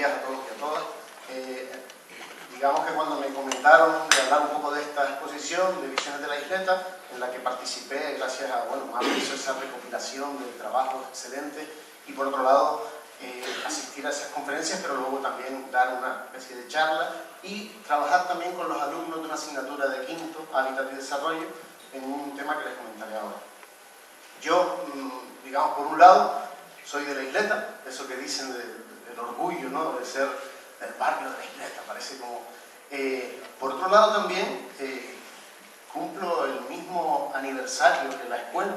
días a todos y a todas. Digamos que cuando me comentaron de hablar un poco de esta exposición de Visiones de la Isleta, en la que participé gracias a, bueno, Marco hizo esa recopilación de trabajos excelentes, y por otro lado asistir a esas conferencias, pero luego también dar una especie de charla y trabajar también con los alumnos de una asignatura de quinto, Hábitat y Desarrollo, en un tema que les comentaré ahora. Yo, digamos, por un lado, soy de la Isleta, eso que dicen del orgullo, ¿no?, de ser del barrio de la Isleta, parece como... por otro lado también, cumplo el mismo aniversario que la escuela.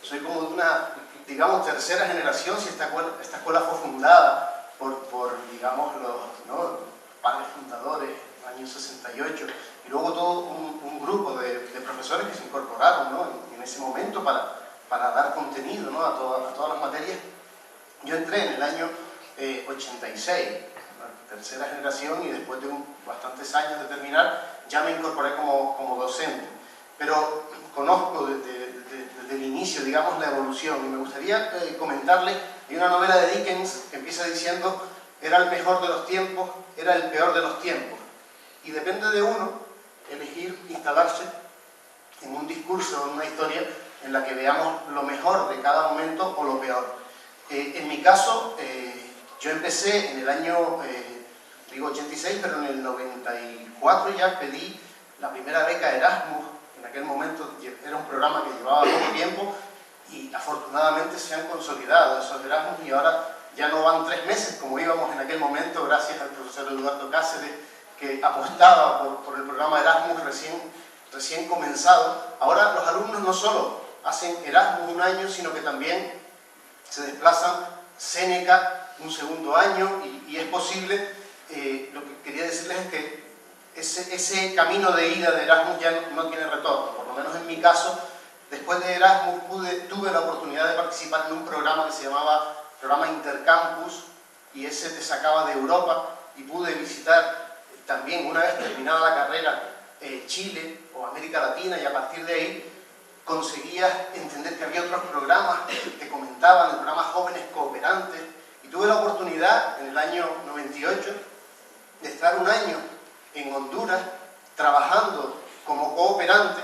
Soy como de una, digamos, tercera generación, si esta escuela fue fundada por digamos, los padres fundadores, en el año 68, y luego todo un grupo de profesores que se incorporaron, ¿no?, en ese momento para dar contenido, ¿no?, a todas las materias. Yo entré en el año 86, tercera generación, y después de bastantes años de terminar, ya me incorporé como docente. Pero conozco desde el inicio, digamos, la evolución, y me gustaría comentarles, hay una novela de Dickens que empieza diciendo: era el mejor de los tiempos, era el peor de los tiempos. Y depende de uno elegir instalarse en un discurso, en una historia, en la que veamos lo mejor de cada momento o lo peor. En mi caso, yo empecé en el año, digo 86, pero en el 94 ya pedí la primera beca Erasmus. En aquel momento era un programa que llevaba poco tiempo y afortunadamente se han consolidado esos Erasmus, y ahora ya no van 3 meses como íbamos en aquel momento, gracias al profesor Eduardo Cáceres, que apostaba por el programa Erasmus recién comenzado. Ahora los alumnos no solo hacen Erasmus un año, sino que también se desplazan Seneca un segundo año, y es posible. Lo que quería decirles es que ese camino de ida de Erasmus ya no tiene retorno. Por lo menos en mi caso, después de Erasmus tuve la oportunidad de participar en un programa que se llamaba Programa Intercampus, y ese te sacaba de Europa, y pude visitar también, una vez terminada la carrera, Chile o América Latina, y a partir de ahí conseguías entender que había otros programas que comentaban, el programa Jóvenes Cooperantes, y tuve la oportunidad en el año 98 de estar un año en Honduras trabajando como cooperante,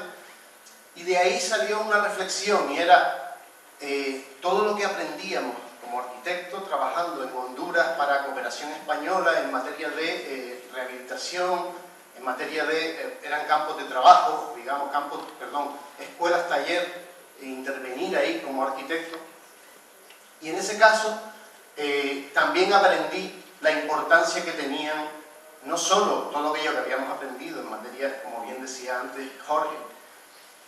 y de ahí salió una reflexión, y era todo lo que aprendíamos como arquitecto trabajando en Honduras para Cooperación Española en materia de rehabilitación, en materia de, eran campos de trabajo, digamos, escuelas, taller, e intervenir ahí como arquitecto. Y en ese caso también aprendí la importancia que tenían no solo todo aquello que habíamos aprendido en materia, como bien decía antes Jorge,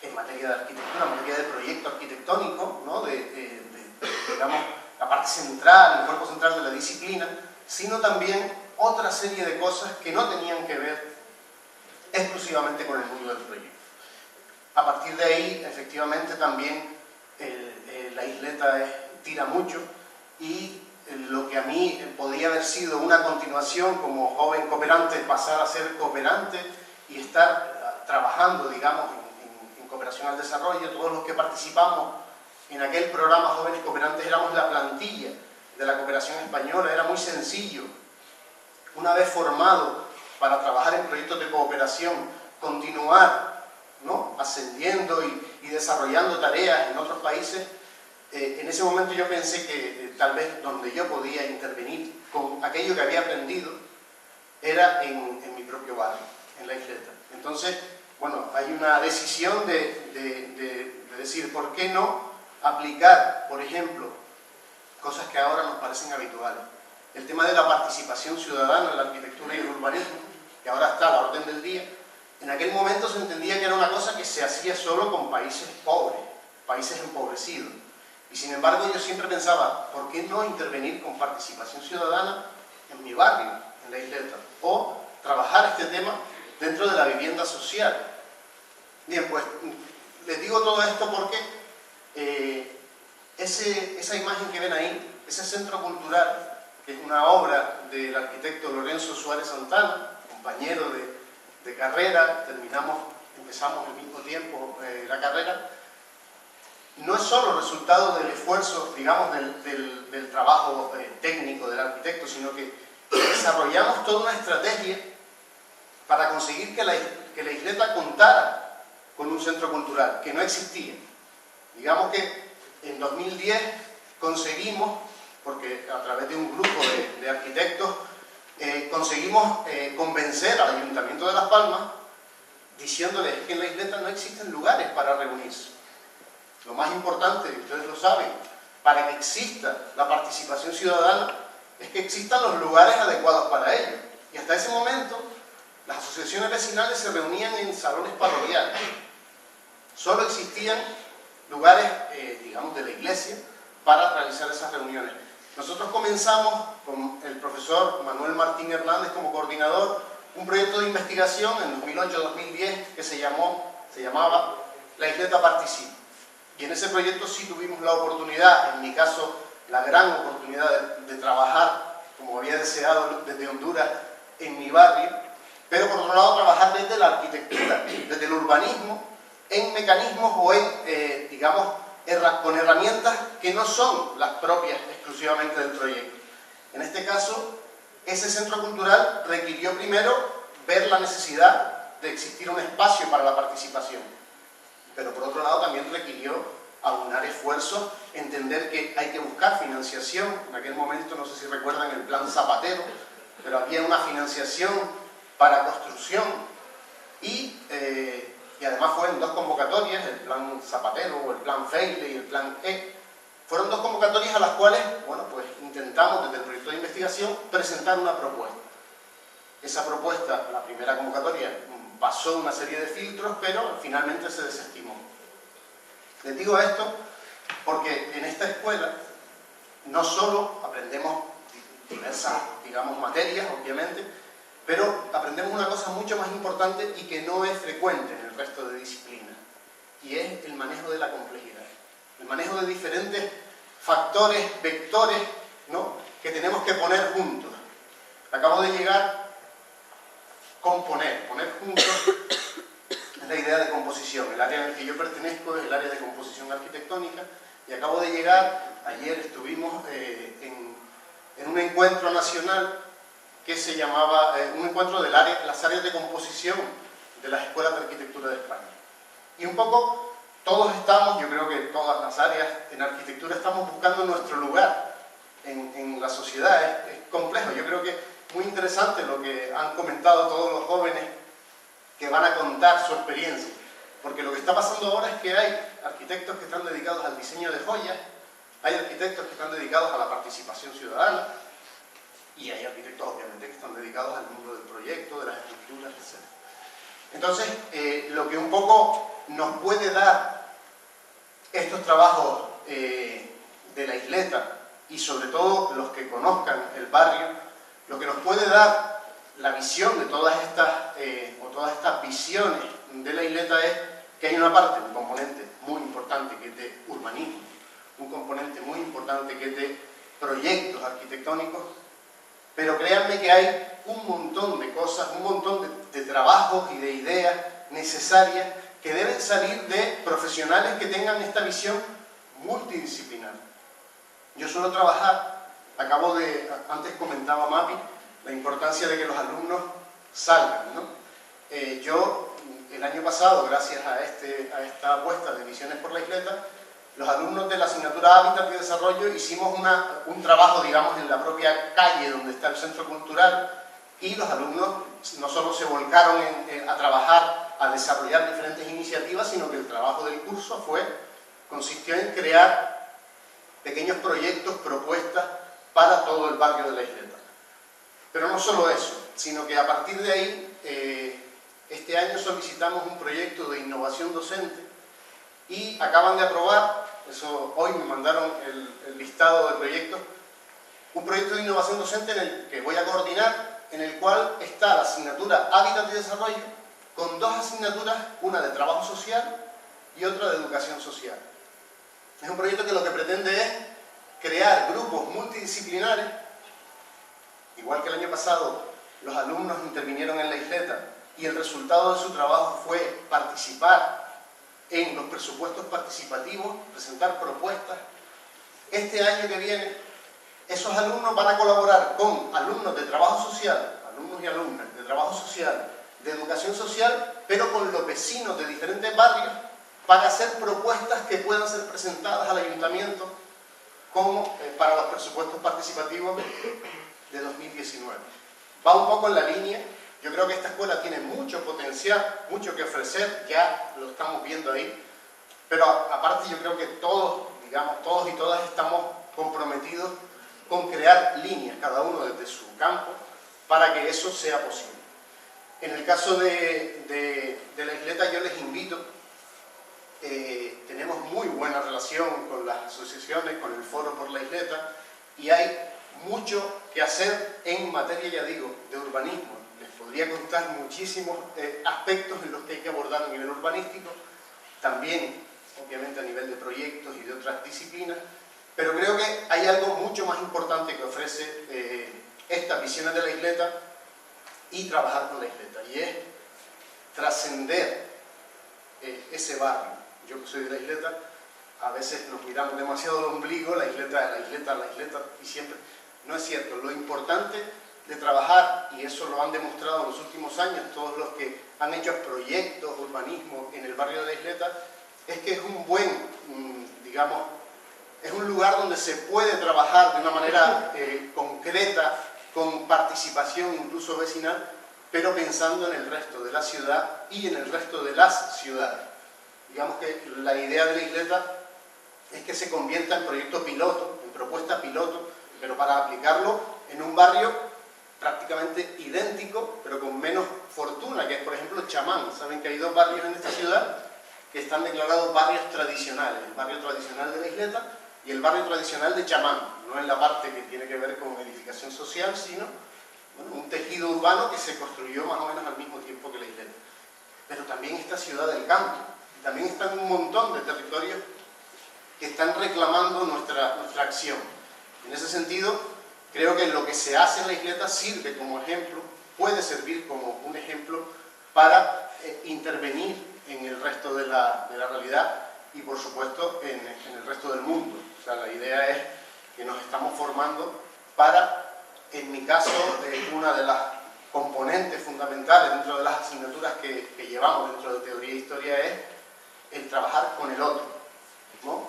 en materia de arquitectura, en materia de proyecto arquitectónico, ¿no?, digamos, la parte central, el cuerpo central de la disciplina, sino también otra serie de cosas que no tenían que ver exclusivamente con el mundo del proyecto. A partir de ahí, efectivamente, también la Isleta tira mucho, y lo que a mí podía haber sido una continuación como joven cooperante, pasar a ser cooperante y estar trabajando, digamos, en cooperación al desarrollo. Todos los que participamos en aquel programa Jóvenes Cooperantes éramos la plantilla de la cooperación española. Era muy sencillo, una vez formado para trabajar en proyectos de cooperación, continuar, ¿no?, ascendiendo y desarrollando tareas en otros países. En ese momento yo pensé que tal vez donde yo podía intervenir con aquello que había aprendido era en mi propio barrio, en la Isleta. Entonces, bueno, hay una decisión de decir, ¿por qué no aplicar, por ejemplo, cosas que ahora nos parecen habituales? El tema de la participación ciudadana en la arquitectura y el urbanismo, que ahora está a la orden del día. En aquel momento se entendía que era una cosa que se hacía solo con países pobres, países empobrecidos. Y sin embargo yo siempre pensaba, ¿por qué no intervenir con participación ciudadana en mi barrio, en la Isleta? O trabajar este tema dentro de la vivienda social. Bien, pues les digo todo esto porque esa imagen que ven ahí, ese centro cultural, que es una obra del arquitecto Lorenzo Suárez Santana, compañero de carrera, empezamos al mismo tiempo la carrera, no es solo resultado del esfuerzo, digamos, del trabajo técnico del arquitecto, sino que desarrollamos toda una estrategia para conseguir que la isleta contara con un centro cultural, que no existía. Digamos que en 2010 conseguimos, porque a través de un grupo de arquitectos, conseguimos convencer al Ayuntamiento de Las Palmas, diciéndoles que en la isleta no existen lugares para reunirse. Lo más importante, y ustedes lo saben, para que exista la participación ciudadana, es que existan los lugares adecuados para ello. Y hasta ese momento, las asociaciones vecinales se reunían en salones parroquiales. Solo existían lugares, digamos, de la iglesia para realizar esas reuniones. Nosotros comenzamos con el profesor Manuel Martín Hernández como coordinador un proyecto de investigación en 2008-2010 que se llamaba La Isleta Participa. Y en ese proyecto sí tuvimos la oportunidad, en mi caso la gran oportunidad de trabajar, como había deseado, desde Honduras en mi barrio, pero por otro lado trabajar desde la arquitectura, desde el urbanismo, en mecanismos o en, digamos, con herramientas que no son las propias exclusivamente del proyecto. En este caso, ese centro cultural requirió primero ver la necesidad de existir un espacio para la participación, pero por otro lado también requirió aunar esfuerzos, entender que hay que buscar financiación. En aquel momento, no sé si recuerdan el plan Zapatero, pero había una financiación para construcción y además fue en dos convocatorias, el plan Zapatero o el plan Feile y el plan E. Fueron dos convocatorias a las cuales, bueno, pues intentamos desde el proyecto de investigación presentar una propuesta. Esa propuesta, la primera convocatoria, pasó una serie de filtros, pero finalmente se desestimó. Les digo esto porque en esta escuela no solo aprendemos diversas, digamos, materias, obviamente, pero aprendemos una cosa mucho más importante y que no es frecuente en el resto de disciplinas, y es el manejo de la complejidad, el manejo de diferentes factores, vectores, ¿no?, que tenemos que poner juntos. Acabo de llegar, poner juntos es la idea de composición. El área en el que yo pertenezco es el área de composición arquitectónica, y acabo de llegar, ayer estuvimos en un encuentro nacional que se llamaba, un encuentro de las áreas de composición de las escuelas de arquitectura de España. Y un poco todos estamos, yo creo que todas las áreas en arquitectura estamos buscando nuestro lugar en la sociedad. Es complejo, yo creo que es muy interesante lo que han comentado todos los jóvenes que van a contar su experiencia, porque lo que está pasando ahora es que hay arquitectos que están dedicados al diseño de joyas, hay arquitectos que están dedicados a la participación ciudadana, y hay arquitectos, obviamente, que están dedicados al mundo del proyecto, de las estructuras, etc. Entonces, lo que un poco nos puede dar estos trabajos de la isleta, y sobre todo los que conozcan el barrio, lo que nos puede dar la visión de todas estas visiones de la isleta es que hay una parte, un componente muy importante que es de urbanismo, un componente muy importante que es de proyectos arquitectónicos, pero créanme que hay un montón de cosas, un montón de trabajos y de ideas necesarias que deben salir de profesionales que tengan esta visión multidisciplinar. Yo suelo trabajar, antes comentaba Mapi, la importancia de que los alumnos salgan, ¿no? Yo, el año pasado, gracias a esta apuesta de Visiones por la Isleta, los alumnos de la asignatura Hábitat y Desarrollo hicimos un trabajo, digamos, en la propia calle donde está el centro cultural, y los alumnos no solo se volcaron a trabajar, a desarrollar diferentes iniciativas, sino que el trabajo del curso consistió en crear pequeños proyectos, propuestas para todo el barrio de la isleta. Pero no solo eso, sino que a partir de ahí, este año solicitamos un proyecto de innovación docente y acaban de aprobar, hoy me mandaron el listado de proyectos, un proyecto de innovación docente en el que voy a coordinar, en el cual está la asignatura Hábitat y Desarrollo, con dos asignaturas, una de trabajo social y otra de educación social. Es un proyecto que lo que pretende es crear grupos multidisciplinares. Igual que el año pasado los alumnos intervinieron en la isleta y el resultado de su trabajo fue participar en los presupuestos participativos, presentar propuestas. Este año que viene esos alumnos van a colaborar con alumnos de trabajo social, alumnos y alumnas de trabajo social, de educación social, pero con los vecinos de diferentes barrios, para hacer propuestas que puedan ser presentadas al ayuntamiento como para los presupuestos participativos de 2019. Va un poco en la línea. Yo creo que esta escuela tiene mucho potencial, mucho que ofrecer, ya lo estamos viendo ahí, pero aparte yo creo que todos, digamos, todos y todas estamos comprometidos con crear líneas, cada uno desde su campo, para que eso sea posible. En el caso de la isleta yo les invito, tenemos muy buena relación con las asociaciones, con el Foro por la Isleta, y hay mucho que hacer en materia, ya digo, de urbanismo. Les podría contar muchísimos aspectos en los que hay que abordar a nivel urbanístico, también obviamente a nivel de proyectos y de otras disciplinas, pero creo que hay algo mucho más importante que ofrece estas visiones de la isleta y trabajar con la isleta, y es trascender ese barrio. Yo que soy de la isleta, a veces nos miramos demasiado el ombligo, la isleta, y siempre no es cierto. Lo importante de trabajar, y eso lo han demostrado en los últimos años todos los que han hecho proyectos de urbanismo en el barrio de la isleta, es que es un buen, digamos, es un lugar donde se puede trabajar de una manera concreta, con participación incluso vecinal, pero pensando en el resto de la ciudad y en el resto de las ciudades. Digamos que la idea de la isleta es que se convierta en proyecto piloto, en propuesta piloto, pero para aplicarlo en un barrio prácticamente idéntico, pero con menos fortuna, que es por ejemplo Chamán. Saben que hay dos barrios en esta ciudad que están declarados barrios tradicionales, el barrio tradicional de la isleta y el barrio tradicional de Chamán, no en la parte que tiene que ver con edificación social, sino bueno, un tejido urbano que se construyó más o menos al mismo tiempo que la isleta. Pero también esta ciudad del campo, también están un montón de territorios que están reclamando nuestra acción. En ese sentido, creo que lo que se hace en la isleta sirve como ejemplo, puede servir como un ejemplo para intervenir en el resto de la realidad y por supuesto en el resto del mundo. O sea, la idea es que nos estamos formando para, en mi caso, una de las componentes fundamentales dentro de las asignaturas que llevamos dentro de teoría e historia es el trabajar con el otro, ¿no?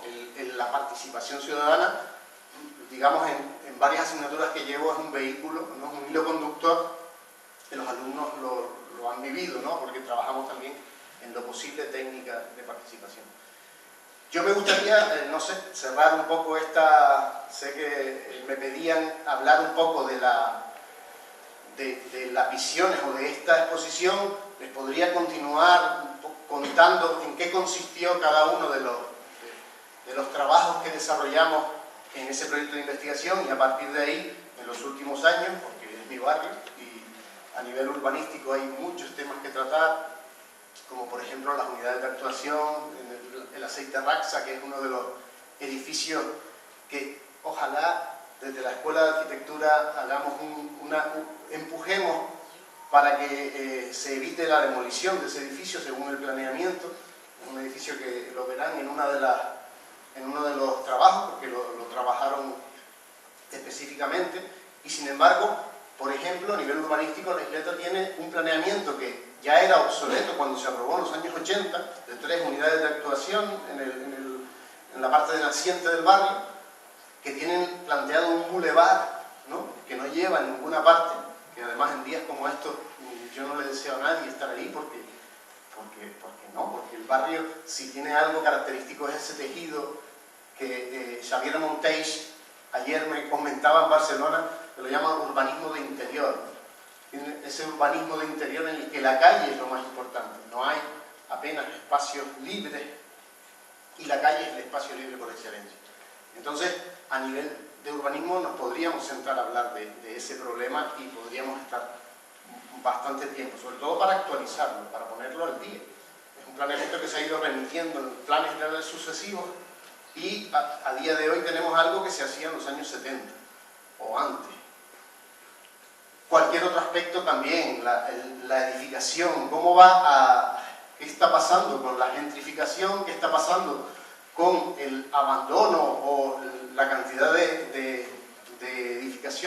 La participación ciudadana, digamos, en varias asignaturas que llevo es un vehículo, ¿no? Es un hilo conductor que los alumnos lo han vivido, ¿no? Porque trabajamos también en lo posible técnica de participación. Yo me gustaría, no sé, cerrar un poco esta, sé que me pedían hablar un poco de las visiones o de esta exposición. Les podría continuar contando en qué consistió cada uno de los trabajos que desarrollamos en ese proyecto de investigación, y a partir de ahí, en los últimos años, porque es mi barrio y a nivel urbanístico hay muchos temas que tratar, como por ejemplo las unidades de actuación, el aceite Raxa, que es uno de los edificios que ojalá desde la Escuela de Arquitectura hagamos empujemos para que se evite la demolición de ese edificio según el planeamiento. Es un edificio que lo verán en uno de los trabajos, porque lo trabajaron específicamente, y sin embargo, por ejemplo, a nivel urbanístico, la isleta tiene un planeamiento que ya era obsoleto cuando se aprobó en los años 80, de 3 unidades de actuación en la parte de naciente del barrio, que tienen planteado un bulevar, ¿no? Que no lleva a ninguna parte, que además en días como estos yo no le deseo a nadie estar ahí porque el barrio, si tiene algo característico, es ese tejido que Xavier Monteis ayer me comentaba en Barcelona, que lo llama urbanismo de interior, ¿no? Ese urbanismo de interior en el que la calle es lo más importante, no hay apenas espacios libres y la calle es el espacio libre por excelencia. Entonces, a nivel de urbanismo nos podríamos sentar a hablar de ese problema y podríamos estar bastante tiempo, sobre todo para actualizarlo, para ponerlo al día. Es un planeamiento que se ha ido remitiendo en planes generales sucesivos y a día de hoy tenemos algo que se hacía en los años 70 o antes. Cualquier otro aspecto también, la edificación, qué está pasando con la gentrificación, qué está pasando con el abandono o la cantidad de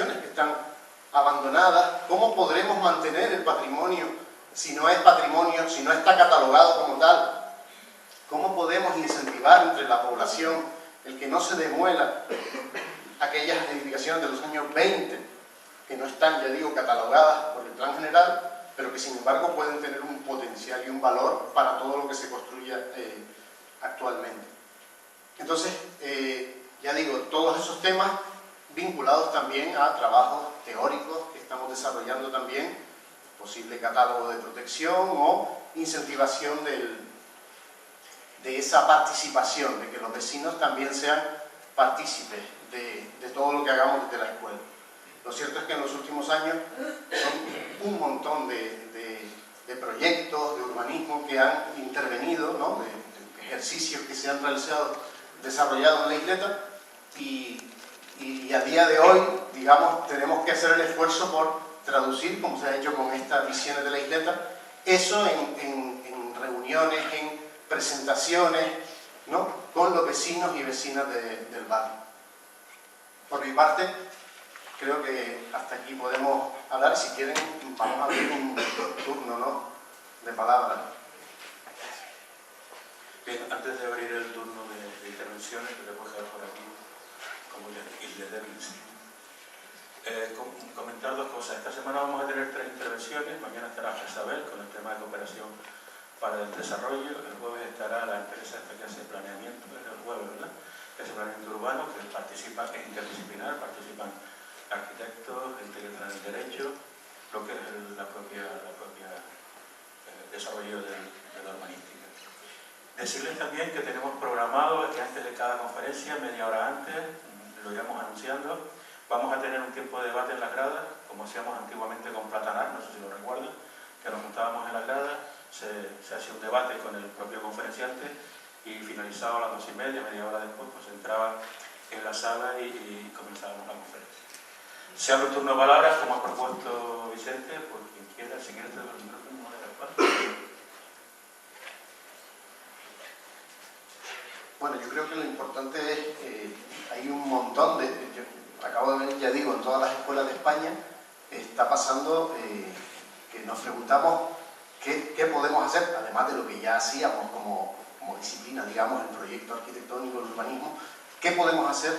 edificaciones que están abandonadas, cómo podremos mantener el patrimonio si no es patrimonio, si no está catalogado como tal, cómo podemos incentivar entre la población el que no se demuela aquellas edificaciones de los años 20 que no están, ya digo, catalogadas por el plan general, pero que sin embargo pueden tener un potencial y un valor para todo lo que se construya actualmente. Entonces, ya digo, todos esos temas vinculados también a trabajos teóricos que estamos desarrollando también, posible catálogo de protección o incentivación de esa participación, de que los vecinos también sean partícipes de todo lo que hagamos desde la escuela. Lo cierto es que en los últimos años son un montón de proyectos de urbanismo que han intervenido, ¿no? de ejercicios que se han realizado, desarrollado en la isleta, y a día de hoy, digamos, tenemos que hacer el esfuerzo por traducir, como se ha hecho con estas visiones de la isleta, eso en reuniones, en presentaciones, ¿no? Con los vecinos y vecinas del barrio. Por mi parte, creo que hasta aquí podemos hablar. Si quieren, vamos a abrir un turno, ¿no?, de palabra. Bien, antes de abrir el turno de intervenciones, que le voy a dejar por aquí, como Isle Devils, comentar dos cosas. Esta semana vamos a tener 3 intervenciones. Mañana estará Jezabel con el tema de cooperación para el desarrollo. El jueves estará la empresa esta que hace planeamiento, es el jueves, ¿verdad?, que hace planeamiento urbano, que participa, es interdisciplinar, participan arquitectos, gente que está en el derecho, lo que es la propia desarrollo de la urbanística. Decirles también que tenemos programado que antes de cada conferencia, media hora antes, lo iremos anunciando, vamos a tener un tiempo de debate en las gradas, como hacíamos antiguamente con Platanar, no sé si lo recuerdan, que nos juntábamos en las gradas, se hacía un debate con el propio conferenciante y finalizado a las 2:30, media hora después, pues entraba en la sala y comenzábamos la conferencia. Se abre un turno de palabras, como ha propuesto Vicente, por quien quiera, si quiere, el micrófono de la parte. Bueno, yo creo que lo importante es, hay un montón yo acabo de ver, ya digo, en todas las escuelas de España está pasando que nos preguntamos qué podemos hacer, además de lo que ya hacíamos como disciplina, digamos, el proyecto arquitectónico, el urbanismo, qué podemos hacer,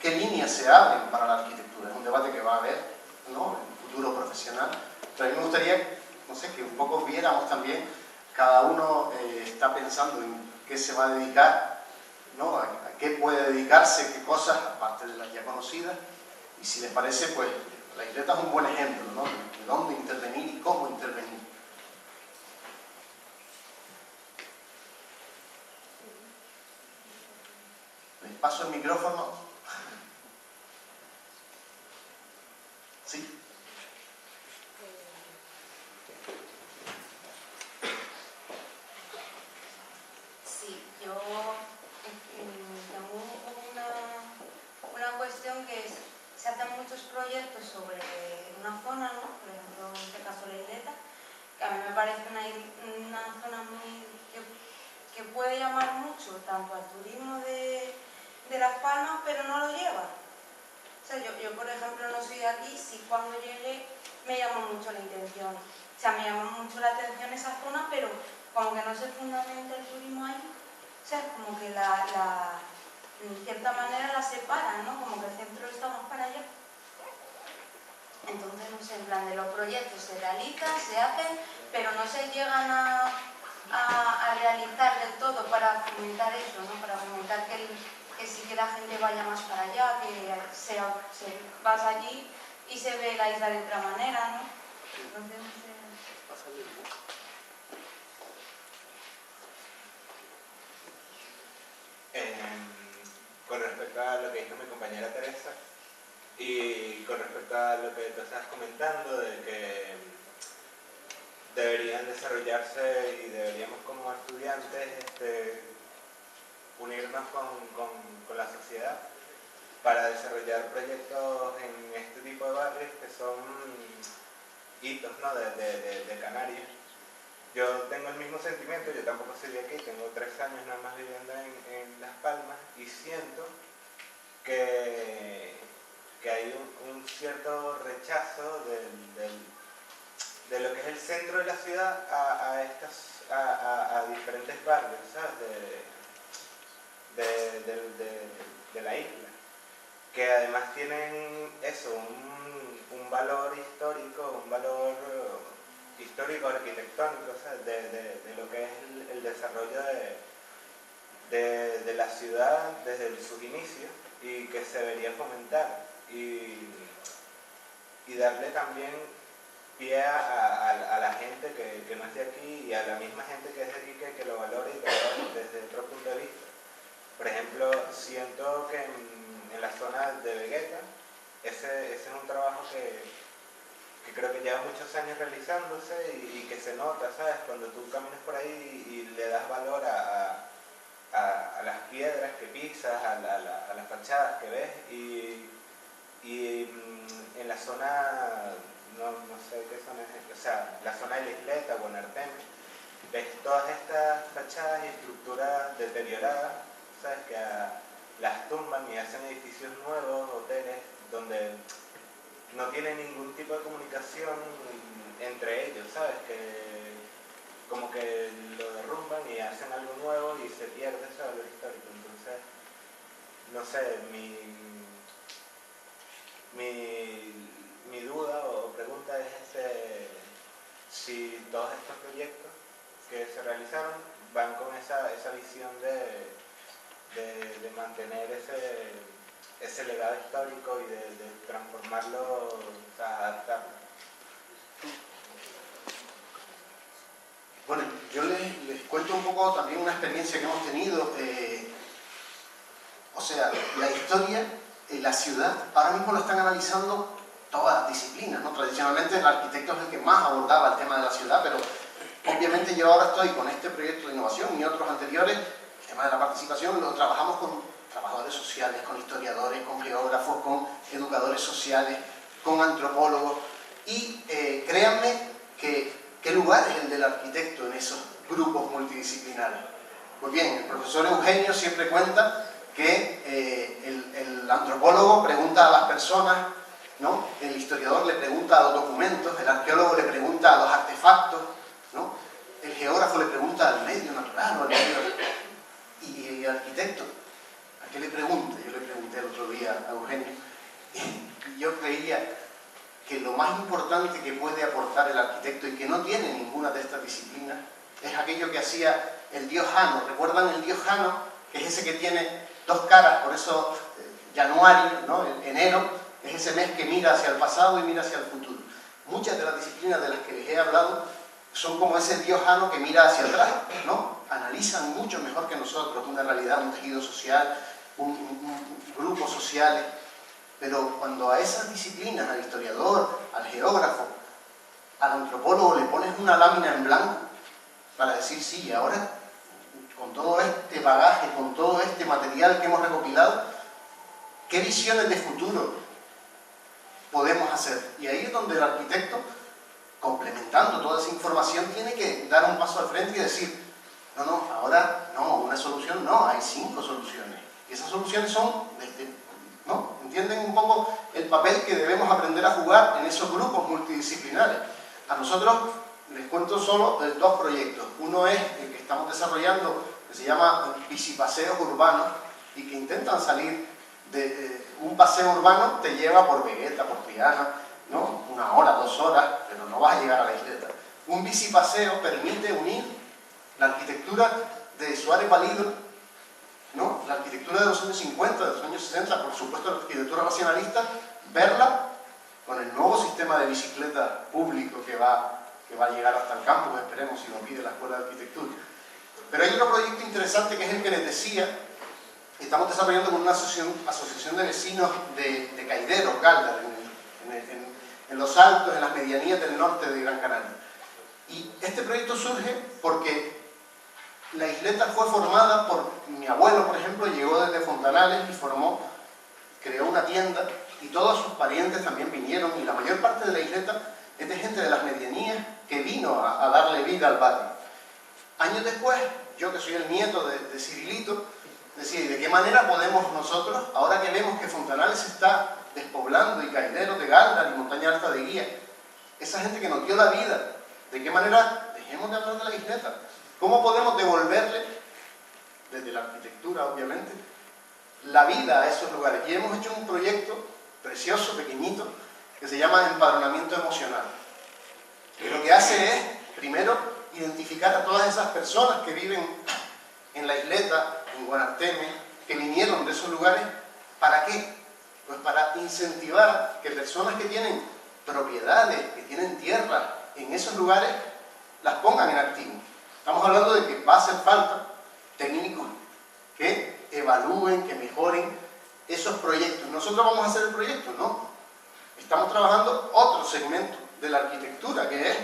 qué líneas se abren para la arquitectura. Es un debate que va a haber, ¿no?, en el futuro profesional, pero a mí me gustaría, no sé, que un poco viéramos también, cada uno está pensando en qué se va a dedicar, ¿no?, a qué puede dedicarse, qué cosas, aparte de las ya conocidas, y si les parece, pues la isleta es un buen ejemplo, ¿no?, de dónde intervenir y cómo intervenir. Les paso el micrófono. Sí. Sí, yo tengo una cuestión que es, se hacen muchos proyectos sobre una zona, ¿no?, por ejemplo, en este caso la isleta, que a mí me parece una zona que puede llamar mucho tanto al turismo de Las Palmas, pero no lo lleva. O sea, yo por ejemplo no soy de aquí, sí, cuando llegué me llamó mucho la atención. O sea, me llamó mucho la atención esa zona, pero como que no se fundamenta el turismo ahí. O sea, como que en cierta manera la separan, ¿no? Como que el centro está más para allá. Entonces, no sé, en plan de los proyectos se realizan, se hacen, pero no se llegan a realizar del todo para fomentar eso, ¿no? Para fomentar que sí que la gente vaya más para allá, que vas allí y se ve la isla de otra manera, ¿no? Entonces, no sé. Con respecto a lo que dijo mi compañera Teresa y con respecto a lo que tú estabas comentando de que deberían desarrollarse y deberíamos como estudiantes unirnos con la sociedad para desarrollar proyectos en este tipo de barrios que son hitos, ¿no?, de Canarias. Yo tengo el mismo sentimiento, yo tampoco soy de aquí, tengo 3 años nada más viviendo en Las Palmas y siento que que hay un cierto rechazo de lo que es el centro de la ciudad a diferentes barrios, ¿sabes? De la isla, que además tienen eso, un valor histórico, arquitectónico, ¿sabes? De lo que es el desarrollo de la ciudad desde sus inicios, y que se debería fomentar y darle también pie a la gente que no es de aquí, y a la misma gente que es de aquí, que lo valore y que lo valore desde otro punto de vista. Por ejemplo, siento que en la zona de Vegueta, ese es un trabajo que creo que lleva muchos años realizándose y que se nota, ¿sabes? Cuando tú caminas por ahí y le das valor a las piedras que pisas, a las fachadas que ves, y en la zona, no sé qué zona es, o sea, la zona de la Isleta o en Artemis, ves todas estas fachadas y estructuras deterioradas, ¿sabes? Que las tumban y hacen edificios nuevos, hoteles, donde no tienen ningún tipo de comunicación entre ellos, ¿sabes? Que como que lo derrumban y hacen algo nuevo y se pierde ese valor histórico. Entonces, no sé, mi duda o pregunta es si todos estos proyectos que se realizaron van con esa visión de mantener ese legado histórico y de transformarlo, o sea, adaptarlo. Bueno, yo les cuento un poco también una experiencia que hemos tenido. O sea, la historia en la ciudad ahora mismo lo están analizando todas las disciplinas, ¿no? Tradicionalmente el arquitecto es el que más abordaba el tema de la ciudad, pero obviamente yo ahora estoy con este proyecto de innovación y otros anteriores, el tema de la participación, lo trabajamos con trabajadores sociales, con historiadores, con geógrafos, con educadores sociales, con antropólogos, y créanme que ¿qué lugar es el del arquitecto en esos grupos multidisciplinares? Pues bien, el profesor Eugenio siempre cuenta que el antropólogo pregunta a las personas, ¿no? El historiador le pregunta a los documentos, el arqueólogo le pregunta a los artefactos, ¿no? El geógrafo le pregunta al medio natural o al medio... Y el arquitecto, ¿a qué le pregunta? Yo le pregunté el otro día a Eugenio, y yo creía que lo más importante que puede aportar el arquitecto y que no tiene ninguna de estas disciplinas es aquello que hacía el dios Jano. ¿Recuerdan el dios Jano? Que es ese que tiene dos caras, por eso Januario, ¿no? Enero, es ese mes que mira hacia el pasado y mira hacia el futuro. Muchas de las disciplinas de las que les he hablado son como ese dios Jano que mira hacia atrás, ¿no? Analizan mucho mejor que nosotros una realidad, un tejido social, grupos sociales. Pero cuando a esas disciplinas, al historiador, al geógrafo, al antropólogo, le pones una lámina en blanco para decir, sí, ahora con todo este bagaje, con todo este material que hemos recopilado, ¿qué visiones de futuro podemos hacer? Y ahí es donde el arquitecto, complementando toda esa información, tiene que dar un paso al frente y decir, no, ahora no, una solución no, hay 5 soluciones. Y esas soluciones son... ¿no? ¿Entienden un poco el papel que debemos aprender a jugar en esos grupos multidisciplinares? A nosotros les cuento solo 2 proyectos. Uno es el que estamos desarrollando, que se llama Bicipaseos Urbanos, y que intentan salir de un paseo urbano, te lleva por Vegueta, por Triana, ¿no? 1 hora, 2 horas, pero no vas a llegar a la isleta. Un bicipaseo permite unir la arquitectura de Suárez Palido, ¿no? La arquitectura de los años 50, de los años 60, por supuesto la arquitectura racionalista, verla con el nuevo sistema de bicicleta público que va a llegar hasta el campus, esperemos, si lo pide la Escuela de Arquitectura. Pero hay otro proyecto interesante que es el que les decía, estamos desarrollando con una asociación de vecinos de Caideros, Galdar, en los altos, en las medianías del norte de Gran Canaria. Y este proyecto surge porque la isleta fue formada por mi abuelo, por ejemplo, llegó desde Fontanales y creó una tienda, y todos sus parientes también vinieron, y la mayor parte de la isleta es de gente de las medianías que vino a darle vida al barrio. Años después, yo que soy el nieto de Cirilito, decía, ¿y de qué manera podemos nosotros, ahora que vemos que Fontanales se está despoblando y Caideros de Galdar y Montaña Alta de Guía, esa gente que nos dio la vida, ¿de qué manera dejemos de hablar de la isleta? ¿Cómo podemos devolverle, desde la arquitectura obviamente, la vida a esos lugares? Y hemos hecho un proyecto precioso, pequeñito, que se llama Empadronamiento Emocional. Y lo que hace es, primero, identificar a todas esas personas que viven en la isleta, en Guanarteme, que vinieron de esos lugares. ¿Para qué? Pues para incentivar que personas que tienen propiedades, que tienen tierra en esos lugares, las pongan en activo. Estamos hablando de que va a hacer falta técnicos que evalúen, que mejoren esos proyectos. ¿Nosotros vamos a hacer el proyecto? No. Estamos trabajando otro segmento de la arquitectura, que es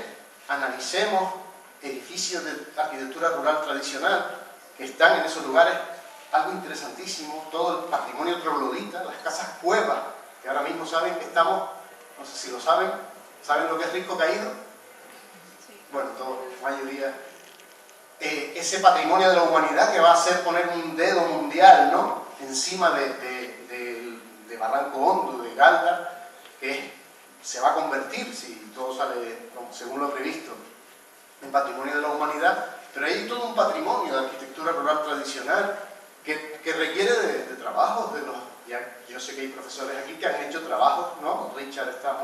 analicemos edificios de arquitectura rural tradicional que están en esos lugares. Algo interesantísimo, todo el patrimonio troglodita, las casas cuevas, que ahora mismo saben que estamos, no sé si lo saben, ¿saben lo que es Risco Caído? Bueno, la mayoría. Ese patrimonio de la humanidad que va a hacer poner un dedo mundial, ¿no?, encima de Barranco Hondo, de Galdar, que se va a convertir, si todo sale según lo previsto, en patrimonio de la humanidad. Pero hay todo un patrimonio de arquitectura rural tradicional que requiere de trabajos de los... yo sé que hay profesores aquí que han hecho trabajos, ¿no? Richard está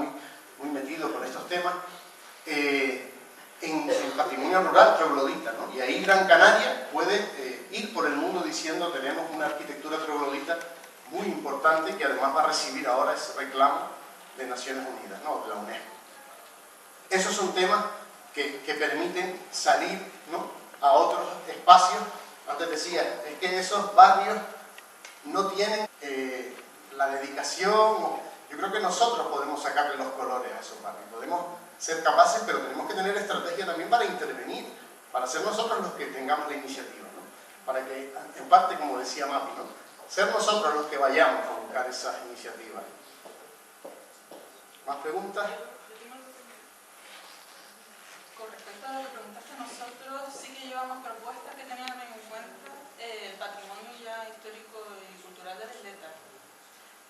muy metido con estos temas, en patrimonio rural troglodita, ¿no? Y ahí Gran Canaria puede ir por el mundo diciendo tenemos una arquitectura troglodita muy importante que además va a recibir ahora ese reclamo de Naciones Unidas, ¿no?, de la UNESCO. Esos son temas que permiten salir, ¿no?, a otros espacios. Antes decía, es que esos barrios no tienen la dedicación. Yo creo que nosotros podemos sacarle los colores a esos barrios, podemos ser capaces, pero tenemos que tener estrategia también para intervenir, para ser nosotros los que tengamos la iniciativa, ¿no?, para que, en parte, como decía Mapi, ¿no?, ser nosotros los que vayamos a buscar esas iniciativas. ¿Más preguntas? Con respecto a lo que preguntaste, nosotros sí que llevamos propuestas que tenían en cuenta el patrimonio ya histórico y cultural de la isleta.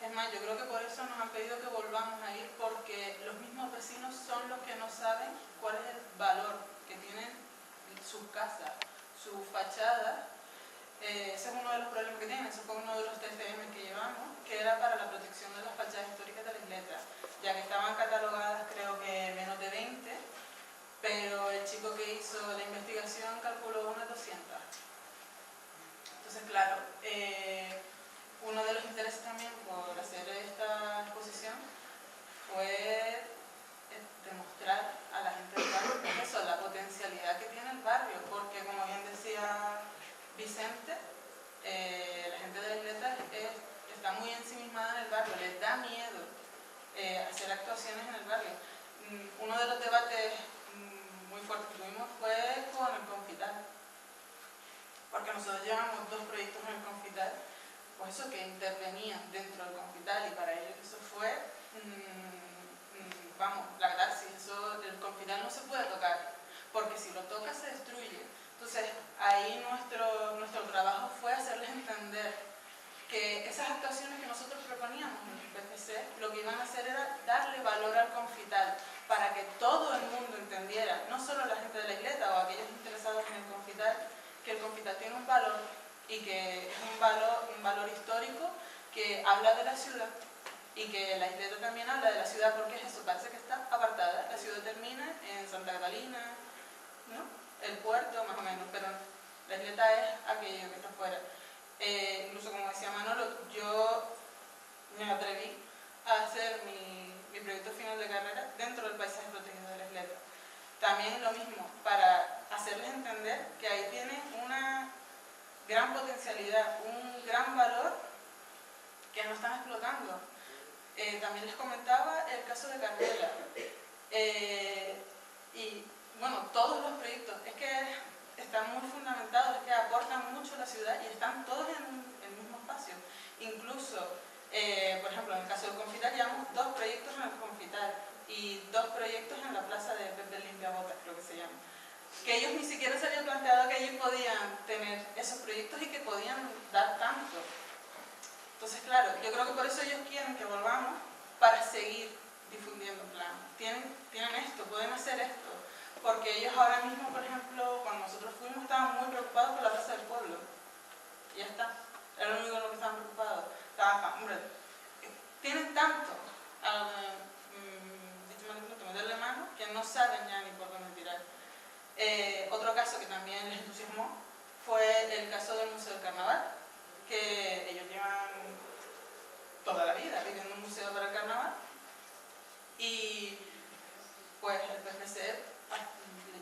Es más, yo creo que por eso nos han pedido que volvamos a ir, porque los mismos vecinos son los que no saben cuál es el valor que tienen sus casas, sus fachadas. Ese es uno de los problemas que tienen. Ese fue uno de los TFM que llevamos, que era para la protección de las fachadas históricas de la isleta, ya que estaban catalogadas creo que menos de 20, pero el chico que hizo la investigación calculó unas 200. Entonces, claro, uno de los intereses también por hacer esta exposición fue demostrar a la gente del barrio eso, la potencialidad que tiene el barrio, porque como bien decía Vicente, la gente de la isleta está muy ensimismada en el barrio, les da miedo hacer actuaciones en el barrio. Uno de los debates muy fuertes que tuvimos fue con el Confital, porque nosotros llevamos 2 proyectos en el Confital, pues eso, que intervenían dentro del Confital, y para ellos eso fue, vamos, la catarsis. El Confital no se puede tocar, porque si lo toca se destruye. Entonces, ahí nuestro trabajo fue hacerles entender que esas actuaciones que nosotros proponíamos en el PCC, lo que iban a hacer era darle valor al Confital, para que todo el mundo entendiera, no solo la gente de la isleta o aquellos interesados en el Confital, que el Confital tiene un valor, y que es un valor histórico que habla de la ciudad, y que la isleta también habla de la ciudad, porque es eso, parece que está apartada. La ciudad termina en Santa Catalina, ¿no?, el puerto más o menos, pero la isleta es aquello que está afuera. Incluso, como decía Manolo, yo me atreví a hacer mi proyecto final de carrera dentro del paisaje protegido de la isleta. También lo mismo, para hacerles entender que ahí tienen una gran potencialidad, un gran valor que no están explotando. También les comentaba el caso de Carmela. Y bueno, todos los proyectos es que están muy fundamentados, es que aportan mucho a la ciudad y están todos en el mismo espacio. Incluso, por ejemplo, en el caso del Confital, llevamos 2 proyectos en el Confital y 2 proyectos en la plaza de Pepe Limpiabotas, creo que se llama. Que ellos ni siquiera se habían planteado que ellos podían tener esos proyectos y que podían dar tanto. Entonces, claro, yo creo que por eso ellos quieren que volvamos para seguir difundiendo plan. Tienen esto, pueden hacer esto. Porque ellos ahora mismo, por ejemplo, cuando nosotros fuimos, estaban muy preocupados por la plaza del pueblo. Y ya está. Era lo único en lo que estaban preocupados. Hombre, tienen tanto meterle mano que no saben ya ni por dónde tirar. Otro caso que también les entusiasmó fue el caso del Museo del Carnaval, que ellos llevan toda la vida viviendo un museo para el carnaval, y pues el PPC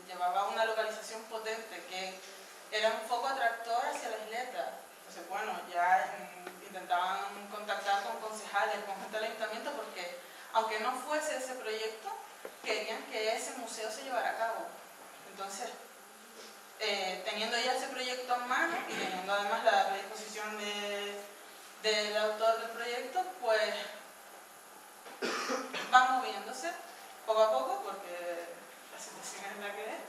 llevaba una localización potente que era un foco atractor hacia la isleta. Entonces, bueno, ya intentaban contactar con concejales, con gente del ayuntamiento, porque aunque no fuese ese proyecto, querían que ese museo se llevara a cabo. Entonces, teniendo ya ese proyecto en mano y teniendo además la predisposición del autor del proyecto, pues van moviéndose poco a poco, porque la situación es la que es,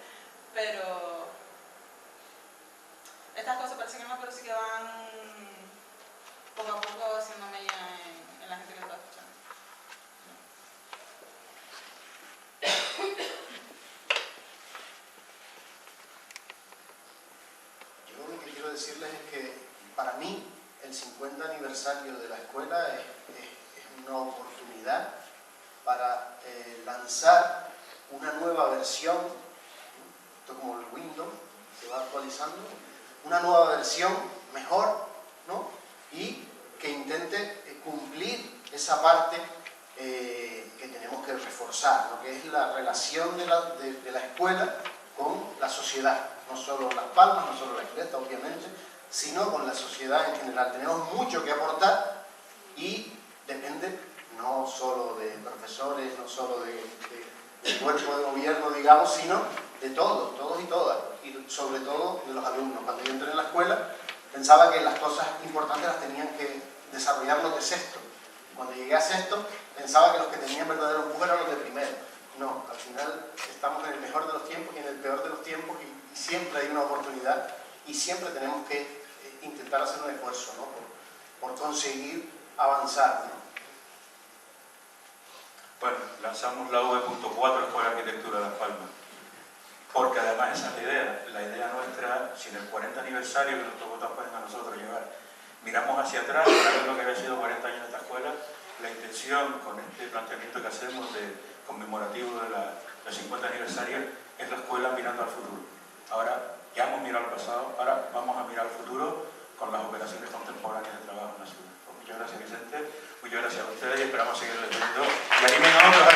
pero estas cosas parecen que no, pero sí que van poco a poco haciendo mella en la gente que lo está escuchando. Yo lo que quiero decirles es que para mí el 50 aniversario de la escuela es una oportunidad para lanzar una nueva versión, esto como el Windows, se va actualizando, una nueva versión mejor, ¿no? Y que intente cumplir esa parte que tenemos que reforzar, ¿no? Que es la relación de la escuela con la sociedad, no solo Las Palmas, no solo la isleta, obviamente, sino con la sociedad en general. Tenemos mucho que aportar y depende no solo de profesores, no solo del cuerpo de gobierno, digamos, sino de todos y todas, y sobre todo de los alumnos. Cuando yo entré en la escuela pensaba que las cosas importantes las tenían que desarrollar los de sexto. Cuando llegué a sexto pensaba que los que tenían verdadero empuje eran los de primero. No, al final estamos en el mejor de los tiempos y en el peor de los tiempos, y siempre hay una oportunidad y siempre tenemos que intentar hacer un esfuerzo, ¿no? por conseguir avanzar, ¿no? Bueno, lanzamos la V.4 Escuela de Arquitectura de Las Palmas, porque además esa es la idea nuestra, sin el 40 aniversario que nos tocó también a nosotros llevar. Miramos hacia atrás, para ver lo que había sido 40 años de esta escuela. La intención con este planteamiento que hacemos de conmemorativo del 50 aniversario es la escuela mirando al futuro. Ahora ya hemos mirado al pasado, ahora vamos a mirar al futuro con las operaciones contemporáneas de trabajo en la ciudad. Pues muchas gracias, Vicente, muchas gracias a ustedes y esperamos seguir leyendo y animen a otros a